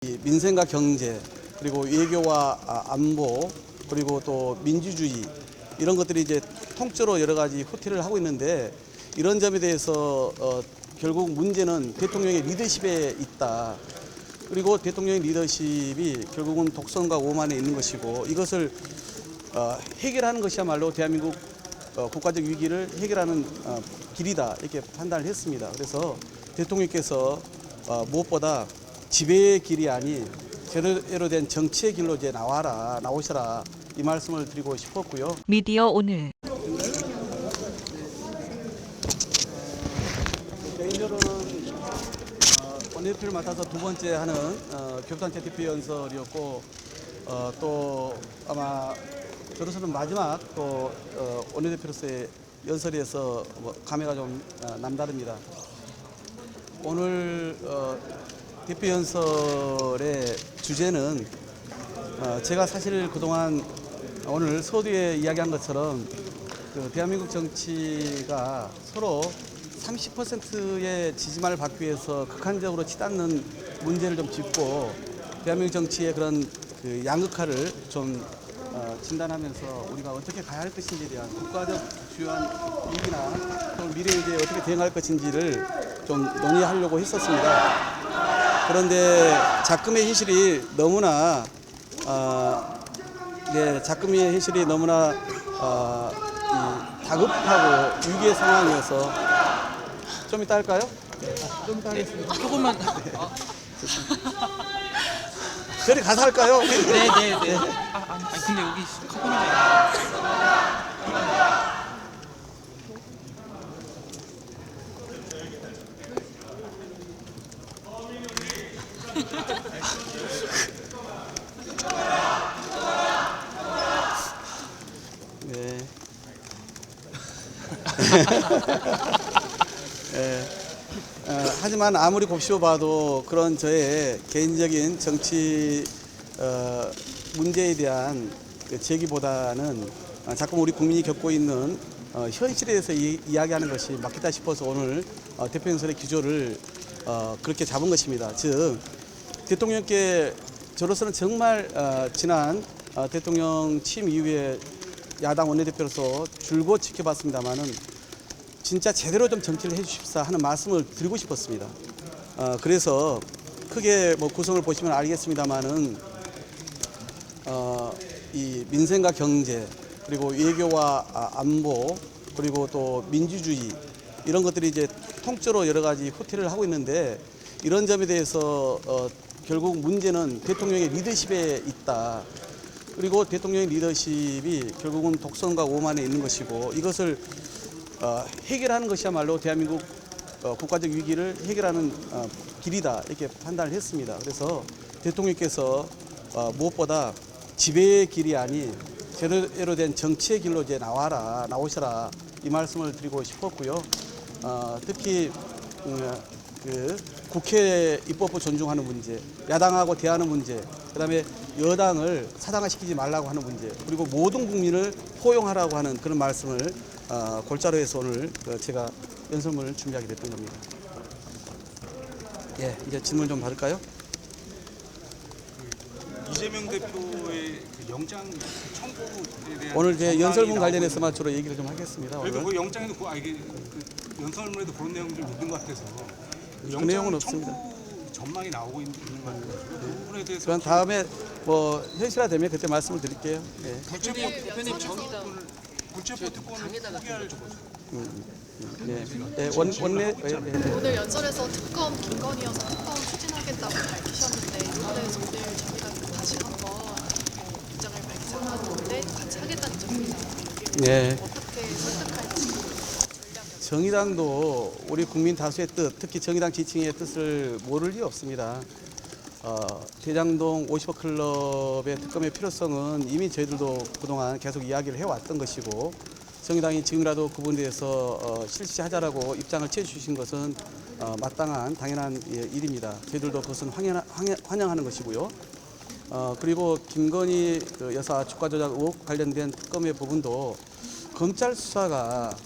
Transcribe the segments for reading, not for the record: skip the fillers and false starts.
민생과 경제, 그리고 외교와 안보, 그리고 또 민주주의 이런 것들이 이제 통째로 여러 가지 후퇴를 하고 있는데, 이런 점에 대해서 결국 문제는 대통령의 리더십에 있다. 그리고 대통령의 리더십이 결국은 독선과 오만에 있는 것이고, 이것을 해결하는 것이야말로 대한민국 국가적 위기를 해결하는 길이다, 이렇게 판단을 했습니다. 그래서 대통령께서 무엇보다 지배의 길이 아닌 제대로 된 정치의 길로 이제 나오셔라, 이 말씀을 드리고 싶었고요. 미디어 오늘. 개인적으로는 원내대표를 맡아서 두 번째 하는 교부단체 대표 연설이었고, 또 아마 저로서는 마지막 또 원내대표로서의 연설에서 감회가 좀 남다릅니다. 오늘 대표 연설의 주제는 제가 사실 그동안 오늘 서두에 이야기한 것처럼 대한민국 정치가 서로 30%의 지지만을 받기 위해서 극한적으로 치닫는 문제를 좀 짚고, 대한민국 정치의 그런 양극화를 좀 진단하면서 우리가 어떻게 가야 할 것인지에 대한 국가적 주요한 위기나 또 미래에 어떻게 대응할 것인지를 좀 논의하려고 했었습니다. 그런데 작금의 현실이 너무나 다급하고 위기의 상황이어서 좀 이따 할까요? 좀 이따 하겠습니다. 조금만. 저리 가서 할까요? 네네네. 아니 근데 여기 카본이. 네. 네. 하지만 아무리 곱씹어봐도 그런 저의 개인적인 정치 문제에 대한 제기보다는 자꾸 우리 국민이 겪고 있는 현실에 대해서 이야기하는 것이 맞겠다 싶어서 오늘 대표 연설의 기조를 그렇게 잡은 것입니다. 즉, 대통령께 저로서는 정말 지난 대통령 취임 이후에 야당 원내대표로서 줄곧 지켜봤습니다만은 진짜 제대로 좀 정치를 해주십사 하는 말씀을 드리고 싶었습니다. 그래서 크게 구성을 보시면 알겠습니다만은 이 민생과 경제, 그리고 외교와 안보, 그리고 또 민주주의 이런 것들이 이제 통째로 여러 가지 후퇴를 하고 있는데, 이런 점에 대해서 결국 문제는 대통령의 리더십에 있다. 그리고 대통령의 리더십이 결국은 독선과 오만에 있는 것이고, 이것을 해결하는 것이야말로 대한민국 국가적 위기를 해결하는 길이다, 이렇게 판단을 했습니다. 그래서 대통령께서 무엇보다 지배의 길이 아닌 제대로 된 정치의 길로 이제 나오셔라, 이 말씀을 드리고 싶었고요. 특히 국회 입법부 존중하는 문제, 야당하고 대화하는 문제, 그다음에 여당을 사당화시키지 말라고 하는 문제, 그리고 모든 국민을 포용하라고 하는 그런 말씀을 골자로 해서 오늘 제가 연설문을 준비하게 됐던 겁니다. 예, 이제 질문 좀 받을까요? 이재명 대표의 영장 청구에 대한 오늘 제 전망이 연설문 나오고 관련해서만 주로 얘기를 좀 하겠습니다. 그래도 오늘. 그 영장에도 연설문에도 그런 내용 좀 있는 것 같아서 그 내용은 청구 없습니다. 전망이 나오고 있는 것 같아서 그 부분에 대해서 그건 다음에 현실화되면 그때 말씀을 드릴게요. 예. 대표님 불체포 특권을 포기할 네. 네. 원내 오늘 연설에서 특검 김건희여서 특검 추진하겠다고 밝히셨는데, 이거에 대해서 오늘 정의당이 다시 한번 입장을 밝히셨는데 같이 하겠다는 점입니다. 네. 어떻게 설득할지 전략을. 정의당도 우리 국민 다수의 뜻, 특히 정의당 지층의 뜻을 모를 리 없습니다. 대장동 50억 클럽의 특검의 필요성은 이미 저희들도 그동안 계속 이야기를 해왔던 것이고, 정의당이 지금이라도 그 부분에 대해서 실시하자라고 입장을 취해주신 것은 마땅한 당연한 일입니다. 저희들도 그것은 환영하는 것이고요. 그리고 김건희 여사 주가 조작 의혹 관련된 특검의 부분도 검찰 수사가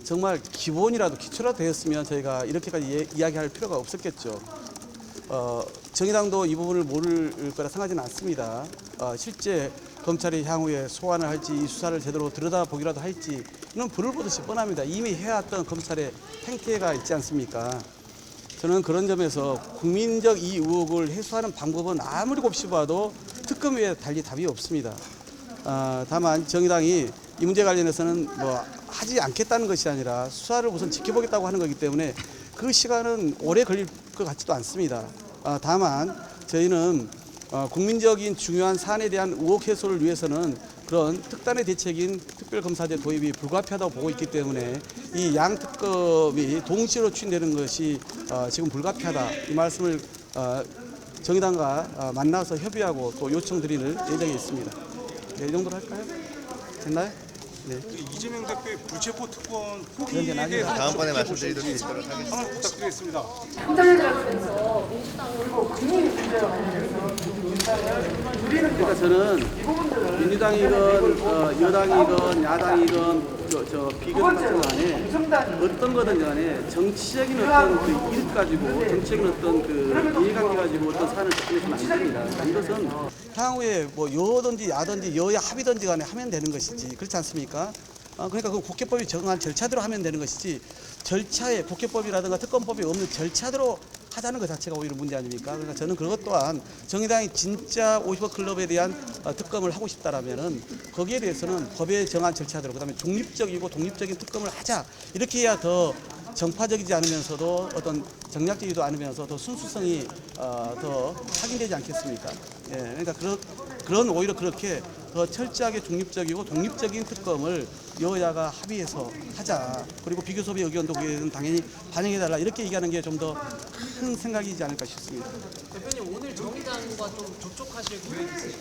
정말 기본이라도 기초라도 되었으면 저희가 이렇게까지 이야기할 필요가 없었겠죠. 정의당도 이 부분을 모를 거라 생각하지는 않습니다. 실제 검찰이 향후에 소환을 할지 이 수사를 제대로 들여다보기라도 할지 이는 불을 보듯이 뻔합니다. 이미 해왔던 검찰의 행태가 있지 않습니까? 저는 그런 점에서 국민적 이 의혹을 해소하는 방법은 아무리 곱씹어도 특검 외에 달리 답이 없습니다. 다만 정의당이 이 문제 관련해서는 뭐 하지 않겠다는 것이 아니라 수사를 우선 지켜보겠다고 하는 거기 때문에 그 시간은 오래 걸릴 것 같지도 않습니다. 다만 저희는 국민적인 중요한 사안에 대한 의혹 해소를 위해서는 그런 특단의 대책인 특별검사제 도입이 불가피하다고 보고 있기 때문에 이 양특검이 동시로 추진되는 것이 지금 불가피하다 이 말씀을 정의당과 만나서 협의하고 또 요청드리는 예정에 있습니다. 네, 이 정도로 할까요? 됐나요? 네. 이재명 대표의 불체포 특권 그런 포기에 게 대해서 다음번에 말씀드리도록 하겠습니다. 한번 부탁드리겠습니다. 그러니까 저는 민주당이건 여당이건 야당이건 비교섭 간에 어떤 거든 간에 정치적인 어떤 그 이익 가지고 정치적인 어떤 그 이해관계 가지고 어떤 사안을 접근해서는 안 됩니다. 이것은 향후에 뭐 여든지 야든지 여야 합의든지 간에 하면 되는 것이지 그렇지 않습니까? 그러니까 그 국회법이 정한 절차대로 하면 되는 것이지 절차에 국회법이라든가 특검법이 없는 절차대로 하자는 것 자체가 오히려 문제 아닙니까? 그러니까 저는 그것 또한 정의당이 진짜 50억 클럽에 대한 특검을 하고 싶다라면은 거기에 대해서는 법에 정한 절차대로 그다음에 중립적이고 독립적인 특검을 하자 이렇게 해야 더 정파적이지 않으면서도 어떤 정략적이지도 않으면서 더 순수성이 더 확인되지 않겠습니까? 예, 그러니까 그런 오히려 그렇게 더 철저하게 중립적이고 독립적인 특검을 여야가 합의해서 하자. 그리고 비교섭의 의견도 그에는 당연히 반영해달라. 이렇게 얘기하는 게 좀 더 큰 생각이지 않을까 싶습니다. 대표님 오늘 정의당과 좀 접촉하실 계획 있으세요?